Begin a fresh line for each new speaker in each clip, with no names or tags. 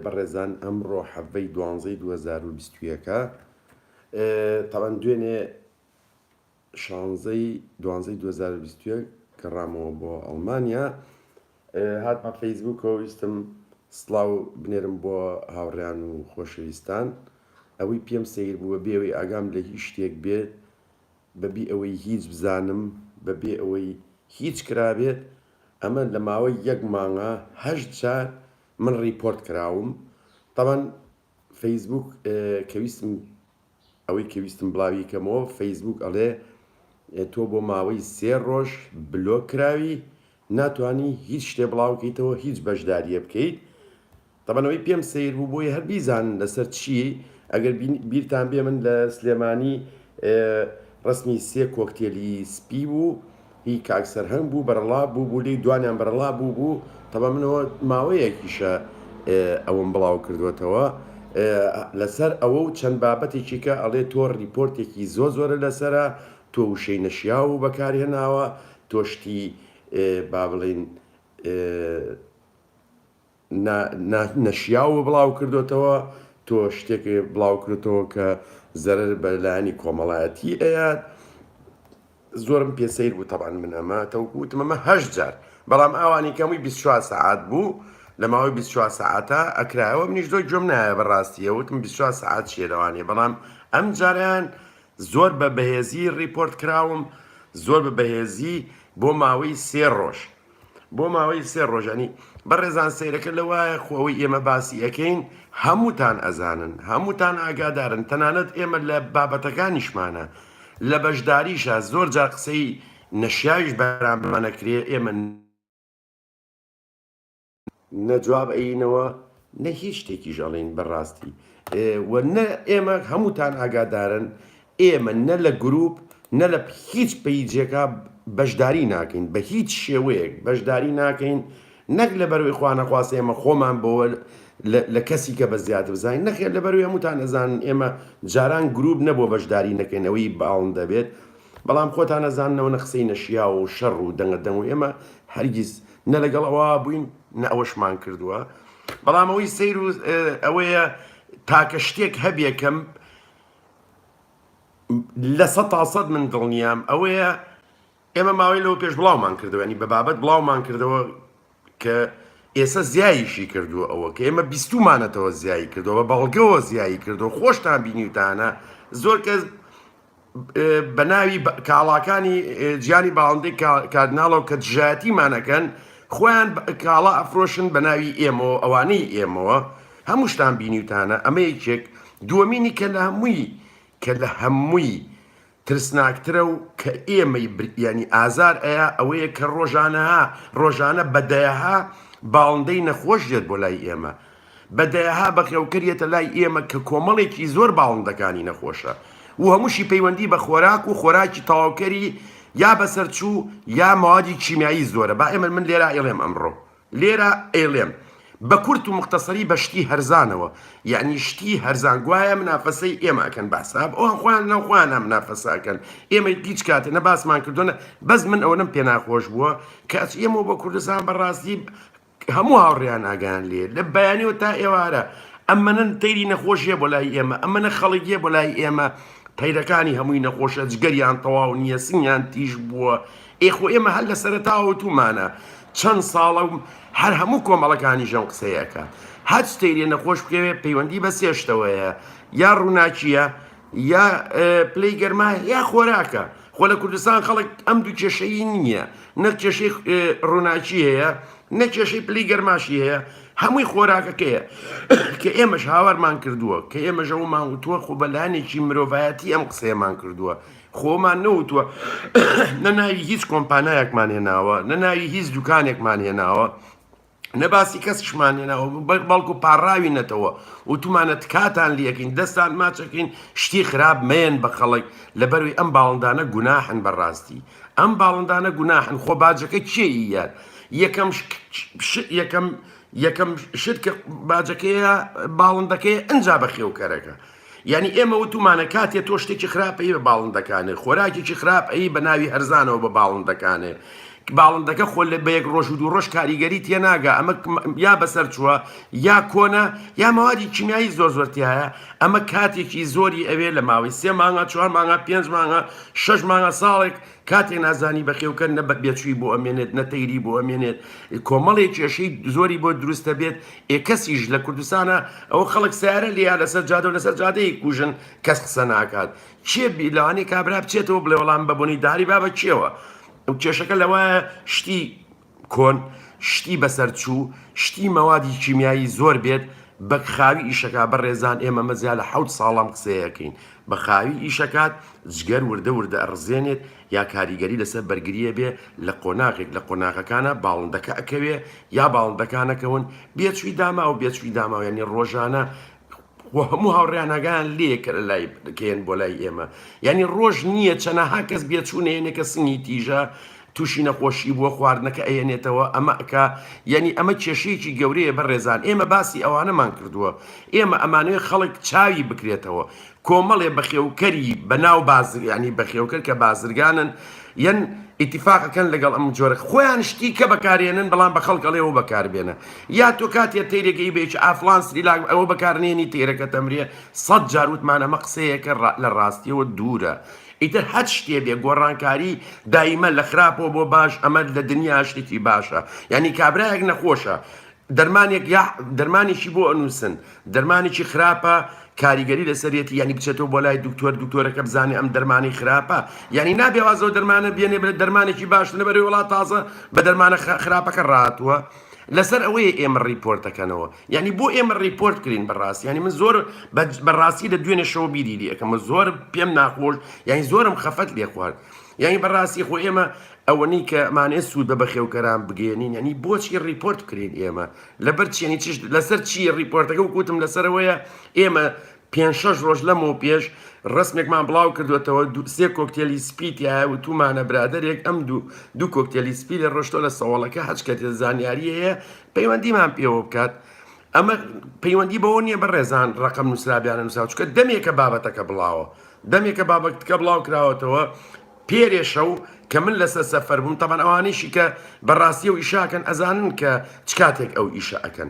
بەڕێزان ئەمڕۆ حەڤەی 12/2021 تاوان دوێنێ 16/12/2021 گەڕامەوە بۆ ئەڵمانیا هاتمە فەیسبووکەوە ویستم سڵاو بنێرم بۆ هاوڕێیان و خۆشەویستان ئەوەی پێم سەیر بووە بێەوەی ئاگام لە هیچ شتێک بێت بەبێ ئەوەی هیچ بزانم بەبێ ئەوەی هیچ کرابێت ئەمە لە ماوەی یەک مانگە 8 جار من ریپۆرت کراوم تاوان فەیسبووک کەویستم ئەوەی کەویستم بڵاوی کەمەوە فەیسبووک ئەڵێ تۆ بۆ ماوەی 3 ڕۆژ بلۆک کراوی ناتوانی هیچ شتێ بڵاوکەیتەوە هیچ بەشداریە بکەیت تاوانەوەی پێم سەیر بوو بۆی هەر بیزانن لەسەر چی ئەگەر بیرتان بێ من لە سلێمانی ڕسمی 3 کۆکتێلی سپی بوو هی کاکسەر هەنگ بوو بەرەڵا بوو لی دوانیان بەرەڵا بوو تەبە منەوە ماوەیەکیشە ئەوم بڵاو کردوێتەوە لەسەر ئەوە و چەند بابەتێکی کە ئەڵێ تۆ ریپۆرتێکی زۆرە لەسرە تۆ وشەی نەشیا و بەکارهێناوە تۆشتی با بڵین نەشیاوە بڵاو کردوێتەوە تۆ شتێک بڵاو کردێتەوە کە زەرەر بەلایانی کۆمەڵایەتی ئەیات زۆرم پێسەیر بوو تەبان من ئەمە تەوکوتم ئەمە 8 جار بەڵام ئەوانی کەمووی 24 ساعات بوو لە ماوەی 24 ساعتە ئەکرایەوە منیش دۆی جۆم نایە بەڕاستیە وتم 24 ساعت شێرەوانێ بەڵام ئەم جاریان زۆر بە بەهێزی ریپۆرت کراوم زۆر بە بەهێزی بۆ ماوەی 3 ڕۆژ بۆ ماوەی 3 ڕۆژانی بەڕێزان سەیرەکە لەوایە خۆەوەی ئێمە باسی ئەەکەین هەمووتان ئەزانن هەمووتان ئاگادارن تەنانەت ئێمە لە بابەتەکانیشمانە لە بەشداریشە زۆر جار قسەی نەشیاویش بەرامبەرمانەکرێ ئێمە نەجواب ئەینەوە نە هیچ شتێکی ژەڵین بەڕاستی وەنە ئێمە هەمووتان ئاگادارن ئێمە نە لە گروپ نە لە هیچ پەیجێکە بەشداری ناکەین بە هیچ شێوەیەک بەشداری ناکەین نەک لە بەروی خوانەخواست ئێمە خۆمان بەوە لە کەسی کە بە زیاتر بزانین نەخێت لە بەروی هەمووتان ئەزانن ئێمە جاران گروپ نەبووە بەشداری نەکەینەوەی باڵن دەبێت بەڵام خۆتان ئەزاننەوە نە قسەی نەشیا و شەڕ و دەنگەدەنگ و ئێمە هەرگیز نە لەگەڵ ئەوە بووین نە ئەوەشمان کردووە بەڵام ئەوەی سەیر و ئەوەیە تاکە شتێک هەبێکەم لە 100% من دڵنیام ئەوەیە ئێمە ماوەی لەوە پێش بڵاومان کردەوە ینی بە بابەت بڵاومان کردەوە کە ئێستا زیاییشی کردووە ئەوە کە ئێمە بیستومانەتەوە زیایی کردەوە بەڵگەوە زیایی کردەوە خۆشتان بینیوتانە زۆر کەس بە ناوی کاڵاکانی گیانی باڵندەی کاردناڵەوە کە دژایەتیمانەکەن خۆیان کاڵا ئەفرۆشن بە ناوی ئێمەوە ئەوانەی ئێمەوە هەمووشتان بینیوتانە ئەمە یەکێک دووەمینی کە لە هەمووی ترسناکترە و کە ئێمەی ینی ئازار ئەیە ئەوەیە کە ڕۆژانە بەدەیەها باڵندەی نەخۆش دێت بۆ لای ئێمە بەدەیەها بەخێوکەرێتە لای ئێمە کە کۆمەڵێکی زۆر باڵندەکانی نەخۆشە و هەمووشی پەیوەندی بە خۆراک و خۆراکی تەواوکەری یا بەسەرچوو یا ماوادی کیمیایی زۆرە با ئێمە من لێرە ئێڵێم ئەمڕۆ لێرە ئێڵێم بە کورت و مختصری بە شتی هەرزانەوە یعنی شتی هەرزان گوایە منافەسەی ئێمە ئەکەن باساب ئەوان خۆیان نەوخۆیان منافەساکەن ئێمە هیچ کاتێ نە باسمان کردوونە بەس من ئەوەم پێ ناخۆش بووە کە ئێمە بە کوردستان بەڕاستی هەموو هاوڕێیان ئاگیان لێ لە بەیانیەوە تا ئێوارە ئەمەنن تەیری نەخۆشیە بۆ لای ئێمە ئەمەنە خەڵکیە بۆ لای ئێمە تەیرەکانی هەمووی نەخۆشە جگەریان تەواو نییە سنگیان تیژ بووە ئێخۆ ئێمە هەر لە سەرەتاوە تومانە چەند ساڵە هەر هەموو کۆمەڵەکانی ژەم قسەیەکە هەچ تەیرێ نەخۆش بکەوێت پەیوەندی بە سێشتەوەیە یا ڕووناکیە یا پلەی گەرما یا خۆراکە خۆ لە کوردستان خەڵک ئەم دوو کێشەی نییە نەک کێشەی ڕووناکی هەیە نە کێشەی پلەی گەرماشی هەیە هەمووی خۆراکەکەیە کە ئێمەش هاوارمان کردووە کە ئێمە ژەومان وتووە خۆ بەلایەنێکی مرۆڤایەتی ئەم قسەیەمان کردووە خۆمان نەوتووە نە ناوی هیچ کۆمپانایەکمان هێناوە نە ناوی هیچ دوکانێکمان هێناوە نەباسی کەسشمان هێناوە بەڵکو پاڕاوی نەتەوە وتومانە تکاتان لەکەین دەستان ماچەکەین شتی خراپ مێن بە خەڵک لەبەروی ئەم باڵندانە گوناحن بەڕاستی ئەم باڵندانە گوناحن خۆ باجەکە کێیە یەکەم شت کە باجەکەیە باڵندەکەی ئەنجا بە خێوکەرەکە یعنی ئێمە وتومانە کاتێ تۆ شتێکی خراپەی بە باڵندەکانێ خۆراکێکی خراپەی بە ناوی هەرزانەوە بە باڵندەکانێ باڵندەکە خۆ لە بە یەک ڕۆژ و دوو ڕۆژ کاریگەری تێناگە ئەمە یا بەسەر چووە یا کۆنە یا مەوادی کیمیایی زۆر زۆرتیایە ئەمە کاتێکی زۆری ئەوێ لە ماوەی 3 مانگە 4 مانگە 5 مانگە 6 مانگە ساڵێک کاتێک نازانی بەخێوکە نە بێچووی بۆ ئەمێنێت نەتەیری بۆ ئەمێنێت کۆمەڵێک کێشەی زۆری بۆ دروستە بێت کەسیش لە کوردستانە ئەو خەڵک سیارە لیا لەسەر جادە و لەسەر جادەی کوژن کەس قسە ناکات چێ لەوانەیە کابرا بچێتەوە بڵێ وەڵام بەبوونی داری با بە چێوە ئەو کێشەکە لەوایە شتی کۆن شتی بەسەرچوو شتی مەوادی کیمیایی زۆر بێت بە خاوی ئیشەکە بەڕێزان ئێمە مەزیال لە 7 ساڵام قسەیەکەین بە خاوی ئیشەکات جگەر وردە وردە ئەڕزێنێت یا کاریگەری لەسەر بەرگریە بێ لە قۆناغێک لە قۆناغەکانە باڵندەکە ئەکەوێ یا باڵندەکانەکەون بێچووی داما و بێچووی داما یعنی ڕۆژانە هەموو هاوڕێیانەکان لێکە لە لای بکەن بۆ لای ئێمە یعنی ڕۆژ نییە چەنەها کەس بێچوونێنێکە سنگی تیژە تووشی نەخۆشی بووە خواردنەکە ئەیەنێتەوە ئەمەکە یعنی ئەمە کێشەیەکی گەورەیە بەڕێزان ئێمە باسی ئەوانەمان کردووە ئێمە ئەمانوێ خەڵک چاوی بکرێتەوە کۆمەڵێ بەخێوکەری بەناو بازر ینی بەخێوکەر کە بازرگانن یەن ئیتیفاقەکەن لەگەڵ ئەم جۆرە خۆیان شتی کە بەکارێنن بەڵام بە خەڵکەڵێەوە بەکاربێنە یا تۆ کاتێ تێرێکی بێک ئافلان سریلاک ئەوە بەکارنێنی تێرەکە تەمرێ 100 جار وتمان ئەمە قسەیەکە لە ڕاستیەوە دوورە ئیتر هەچ شتێ بێ گۆڕانکاری دایمە لە خراپەوە بۆ باش ئەمە لە دنیا شتێکی باشە یعنی کابراایەک نەخۆشە دەرمانێک یا دەرمانێکی بۆ ئەنووسن دەرمانێکی خراپە کاریگەری لەسەرێتی ینی بچێتەوە بۆ لای دکتۆرەکە بزانێ ئەم دەرمانی خراپە یعنی نابێوازەوە دەرمانە بێنێ بێت دەرمانێکی باش لەبەرەوەی وڵات تازە بە دەرمانە خراپەکە ڕاتوە لەسەر ئەوەیە ئێمە ڕیپۆرتەکەنەوە یعنی بۆ ئێمە ڕیپۆرت کرین بەڕاستی ینی من زۆر بەڕاستی لە دوێنێ شەوە بیری ئەەکەمە زۆر پێم ناخۆش یعنی زۆرم خەفەت لێ خوارد یعنی بەڕاستی خۆ ئێمە ئەوەنی کە مانێ سوود بە بەخێوکەران بگەێنین ینی بۆچی ڕیپۆرت کرین ئێمە لەبەر چێنی لەسەر چی ڕیپۆرتەکە و کوتم لەسەرەوەیە ئێمە 5-6 ڕۆژ لەمەوە پێش ڕسمێکمان بڵاو کردوێتەوە 3 کۆکتێلی سپیتیایە و تومانە برادێک ئەم دوو کۆکتێلی سپی لە ڕۆشتۆ لە سەواڵەکە هەچ کەتێ زانیاری هەیە پەیوەندیمان پێوە بکات ئەمە پەیوەندی بەوە نییە بەڕێزان ڕقم نووسرابیانە نووسا چکە دەمێکە بابەتەکە بڵاوە دەمێکە بابەتەکە بڵاو کراوەتەوە پێرێشە و کە من لەسەر سەفەر بووم تەمان ئەوانیشی کە بەڕاستی و ئیشاکەن ئەزانن کە چ کاتێک ئەو ئیشە ئەکەن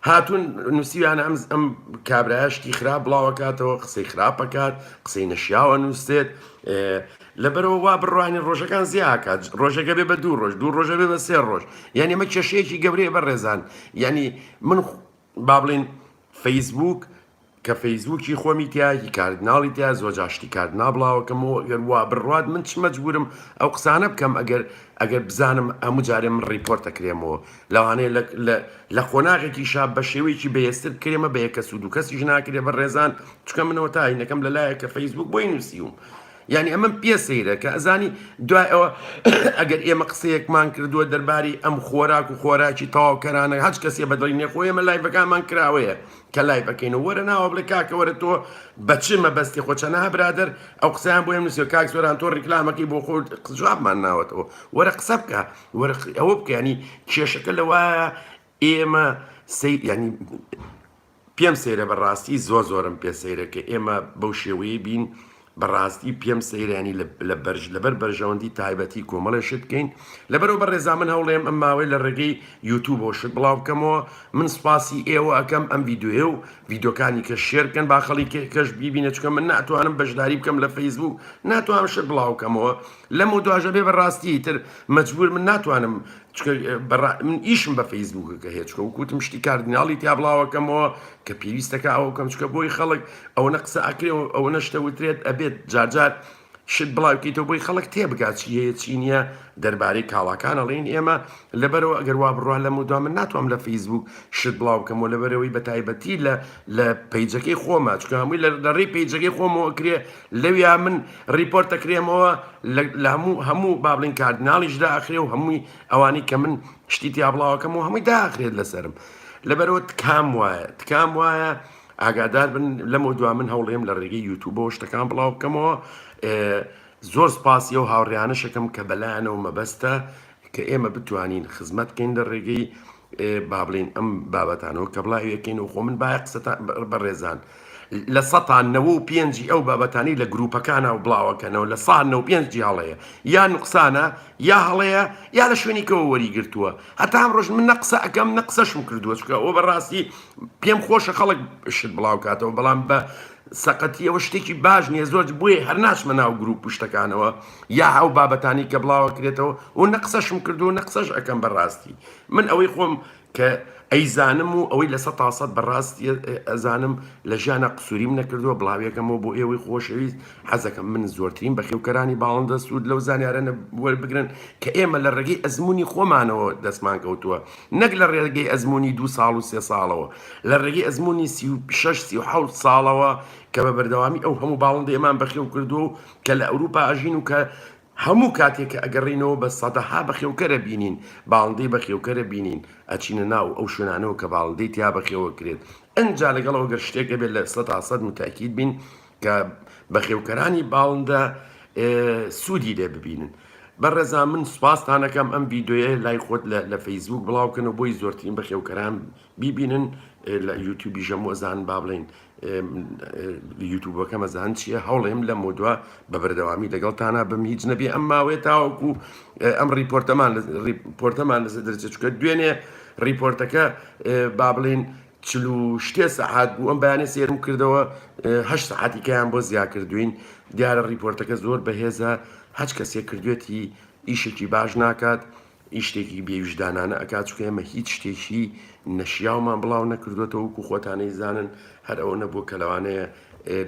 هاتوون نووسیوانە ئەم کابراایشتی خراپ بڵاوەکاتەوە قسەی خراپەکات قسەی نەشیاوە نووسێت لەبەرەوە وا بڕوانی ڕۆژەکان زیاکات ڕۆژەکە بێ بە 2 ڕۆژ 2 ڕۆژە بێ بە 3 ڕۆژ یعنی ئەمە کێشەیەکی گەورەیە بەڕێزان یعنی من با بڵێن فەیسبوک کە فەیسبوکی خۆمی تیاکی کاردناڵی تیا زۆجاشتی کاردنا بڵاوەکەمەوە گەر وا بڕوات من چ مەجبورم ئەو قسانە بکەم ئەگەر بزانم هەموو جارێ من ڕیپۆرت ئەکرێمەوە لەوانەیە لە خۆناغێکی شاب بە شێوەیەکی بەهێستر کرێمە بە یەکەس و دوو کەسیش ناکرێ بەڕێزان چکە منەوە تاینەکەم لەلایە کە فەیسبوک بۆی نووسیوم یعنی ئەمە پێ سەیرە کە ئەزانی دوای ئەوە ئەگەر ئێمە قسەیەکمان کردووە دەرباری ئەم خۆراک و خۆراکی تەواوکەرانە هەچ کەسێ بەدڵینێ خۆ ئێمە لایڤەکانمان کراوەیە کە لایڤەکەینەوە وەرە ناوە بڵێ کاکەوەرە تۆ بە چ مەبەستی خۆچەنەها برادەر ئەو قسەیان بۆ ئێم نووسێ کاک زۆران تۆ ڕیکلامەکەی بۆ خۆ جوابمان ناوەتەوە وەرە قسە بکە وەرە ئەوە بکە ینی کێشەکە لەوایە ئێمە ینی پێم سەیرە بەڕاستی زۆرم پێ سەیرە کە ئێمە بەو شێوەیە بین بەڕاستی پێم سەیرانی لەبەر بەرژەوەندی تایبەتی کۆمەڵە شت بکەین لەبەرەوە بەڕێزا من هەوڵێم ئەم ماوەی لە ڕێگەی یوتیوبەوە شت بڵاو بکەمەوە من سپاسی ئێوە ئەەکەم ئەم ڤیددیۆ و ڤیددیۆکانی کە شێر بکەن با خەڵی کەش بیبینە چکە من ناتوانم بەشداری بکەم لە فەیسبوک ناتوانم شت بڵاو بکەمەوە لەم و دواژە بێ بەڕاستی تر مەجبور من ناتوانم من ئیشم بە فەیسبوکەکە هەیە چکە وکوتم شتی کاردناڵی تیا بڵاوەکەمەوە کە پێویستەکە ئەو بکەم چکە بۆی خەڵک ئەوە قسە ئەکرێەوە ئەوە نەشتە وترێت ئەبێت جارجار شت بڵاوکەیتەوە بۆی خەڵک تێبگات چی هەیە چی نییە دەربارەی کاڵاکان ئەڵێن ئێمە لەبەرەوە ئەگەر وا بڕوان لە مودوا من ناتوانم لە فەیسبوک شت بڵاو بکەمەوە لەبەرەوەی بە تایبەتی لە پەیجەکەی خۆمە چکە هەمووی لە ڕێی پەیجەکەی خۆمەوە کرێ لەویا من ریپۆرت ئەکرێمەوە لە هەموو با بڵێن کاردناڵیشدا ئەخرێ و هەمووی ئەوانەی کە من شتی تیا بڵاوەکەمەوە هەمووی داخرێت لەسرم لەبەرەوە تکام وایە ئاگادار بن لەمە دوا من هەوڵێم لە ڕێگەی یوتیوبەوە شتەکان بڵاو بکەمەوە زۆر سپاسی و هاوڕیانە شەکەم کە بەلایەنەوە مەبەستە کە ئێمە بتوانین خزمەت بکەین لە ڕێگەی با بڵین ئەم بابەتانەوە کە بڵاو یەکەین و خۆ من باە قسەتان بەڕێزان لە 95 ئەو بابەتانی لە گروپەکانە و بڵاوەکەنەوە لە 95 هەڵەیە یا نقصانە یا هەڵەیە یا لە شوێنێکەوە وەریگرتووە هەتا ئەم ڕۆژ من نەقسە ئەەکەم نەقسەشم کردووە چکە ئەوە بەڕاستی پێم خۆشە خەڵک شت بڵاو کاتەوە بەڵام بە سەقەتی ئەوە شتێکی باش نییە زۆر بۆیە هەر ناچمە ناو گروپ پشتەکانەوە یا هەو بابەتانی کە بڵاوە کرێتەوە و نەقسەشم کردو و نەقسەش ئەەکەم بەڕاستی من ئەوەی خۆم کە ئەیزانم و ئەوەی لە 100 بەڕاستی ئەزانم لە ژیانە قسووریم نەکردووە بڵاویەکەمەوە بۆ ئێوەی خۆشەویست حەزەکەم من زۆرترین بەخێوکەرانی باڵندە سوود لەو زانیارە وەربگرن کە ئێمە لە ڕێگەی ئەزمموی خۆمانەوە دەستمان کەوتووە نەک لە ڕێگەی ئەزمموی 2 ساڵ و 3 ساڵەوە لە ڕێگەی ئەزمموی 6 ساڵەوە کە بە بەردەوامی ئەو هەموو باڵندە ئێمان بەخێو کردو و کە لە ئەوروپا ئاژین و کە هەموو کاتێک کە ئەگەڕینەوە بە سەدەها بەخێوکەرە بینین باڵندەی بەخێوکەرە بینین ئەچینە ناو ئەو شوێنانەوە کە باڵندەی تیا بەخێوە کرێت ئەنجا لەگەڵەوە گەر شتێکە بێت لە 100 متاکید بین کە بەخێوکەرانی باڵندە سوودی لێ ببینن بەڕێزا من سوپاسانەکەم ئەم ڤیددیۆیە لای خۆت لە فەیسبوک بڵاوکەنەوە بۆی زۆرترین بەخێوکەران بیبینن لە یوتیوبی ژەمۆزان با بڵین یوتیوبەکەم ئەزان چییە هەوڵێم لە مۆدووە بە بەردەوامی لەگەڵتانە بم هیچ نەبێ ئەم ماوێت تاوەکو ئەم ریپۆرتەمان لەسەر دەرچێت چکە دوێنێ ریپۆرتەکە با بڵین 40 سەعات بوو ئەم بەیانێ سێرم کردەوە 8 سەعاتیکەیان بۆ زیاد کردوین دیارە ریپۆرتەکە زۆر بەهێزە هەچ کەسێک کردوێتی ئیشێکی باش ناکات ئیشتێکی بێویژدانانە ئەکات چکە ئێمە هیچ شتێکی نەشیاومان بڵاو نەکردوێتەوە وەکو خۆتانەی زانن هەر ئەوە نەبوو کە لەوانەیە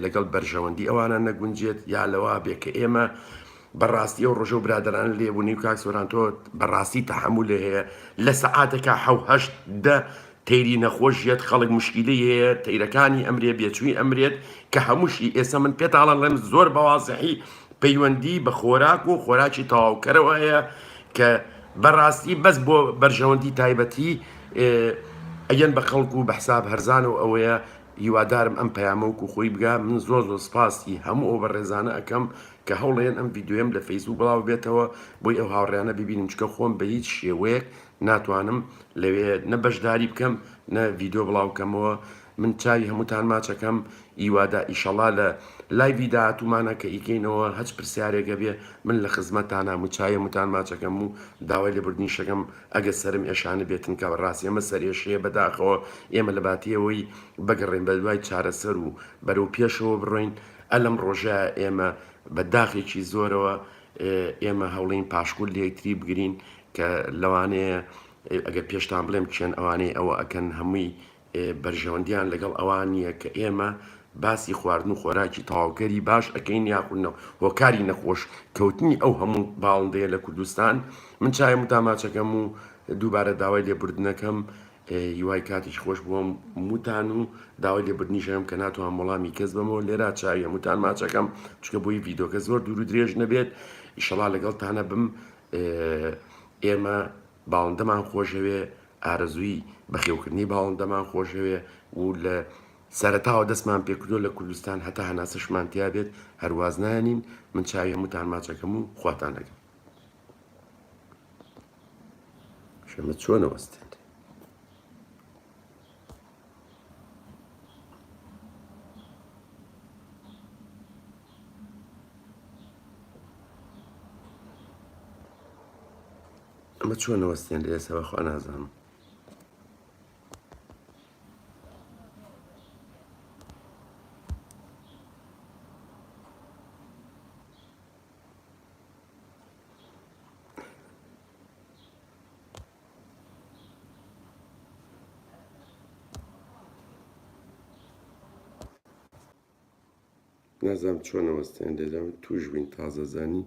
لەگەڵ بەرژەوەندی ئەوانە نەگونجێت یا لەوا بێ کە ئێمە بەڕاستی ئەو ڕۆژە و برادران لێبوونی و کاکسۆران تۆ بەڕاستی تەحملێ هەیە لە سەعاتێکە 7 تەیری نەخۆشیێت خەڵک مشکیلی هەیە تەیرەکانی ئەمرێ بێچووی ئەمرێت کە هەمووشی ئێستا من پێتاڵە لەم زۆر بەوازحی پەیوەندی بە خۆراک و خۆراکی تەواوکەرەوە هەیە کە بەڕاستی بەس بۆ بەرژەوەندی تایبەتی ئەگەن بە خەڵک و بە حساب هەرزان و ئەوەیە هیوادارم ئەم پەیامەوەکو خۆی بگا من زۆر سپاسی هەموو ئەو بەڕێزانە ئەەکەم کە هەوڵێن ئەم ڤیددیۆم لە فەیسبوک بڵاو بێتەوە بۆی ئەو هاوڕێیانە ببینم چکە خۆم بە هیچ شێوەیەک ناتوانم لەوێ نە بەشداری بکەم نە ڤیددیۆ بڵاوکەمەوە من چاوی هەمووتان ماچەکەم ئیوادا ئیشەڵا لە لایڤی داهاتوومانە کە ئیکەینەوە هەچ پرسیارێکە بێ من لە خزمەتانە موچایە موتان ماچەکەم و داوای لێبوردنی شەکەم ئەگە سرم ئێشانە بێتن کە ڕاستی ئەمە سەرێشەیە بەداخەوە ئێمە لە باتیەوەی بگەڕێن بە دوای چارەسەر و بەرەو پێشەوە بڕۆین ئەلەم ڕۆژە ئێمە بەداخێکی زۆرەوە ئێمە هەوڵین پاشکول لێکتری بگرین کە لەوانەیە ئەگەر پێشتان بڵێم چێن ئەوانەی ئەوە ئەکەن هەمووی بەرژەوەندیان لەگەڵ ئەوانیە کە ئێمە باسی خواردن و خۆراکی تەواوکەری باش ئەەکەین یاخونەوە هۆکاری نەخۆش کەوتنی ئەو هەموو باڵندەیە لە کوردستان من چای متاماچەکەم و دووبارە داوای لێبوردنەکەم هیوای کاتیش خۆش بووم موتان و داوای لێبوردنیشەکەم کە ناتوان وەڵامی کەس بمەوە لێرا چاوی هەمووتان ماچەکەم چکە بۆی ڤیددیۆکە زۆر دوور و درێژ نەبێت ئیشەڵا لەگەڵتانە بم ئێمە باڵندەمان خۆشەوێ ئارەزووی بەخێوکردنی باڵندەمان خۆشەوێ و لە سەرەتاوە دەستمان پێکردو لە کوردستان هەتا هەناسەشمان تیا بێت هەرواز نانین من چاوی هەمووتان ماچەکەم و خواتان لەگەڵ شەمە چۆنەوەستێت ئەمە چۆنەوەستێن لە ئێستا بەخوا نازانم نازانم چۆنەوەستێن لێرە توش بووین تازە زانی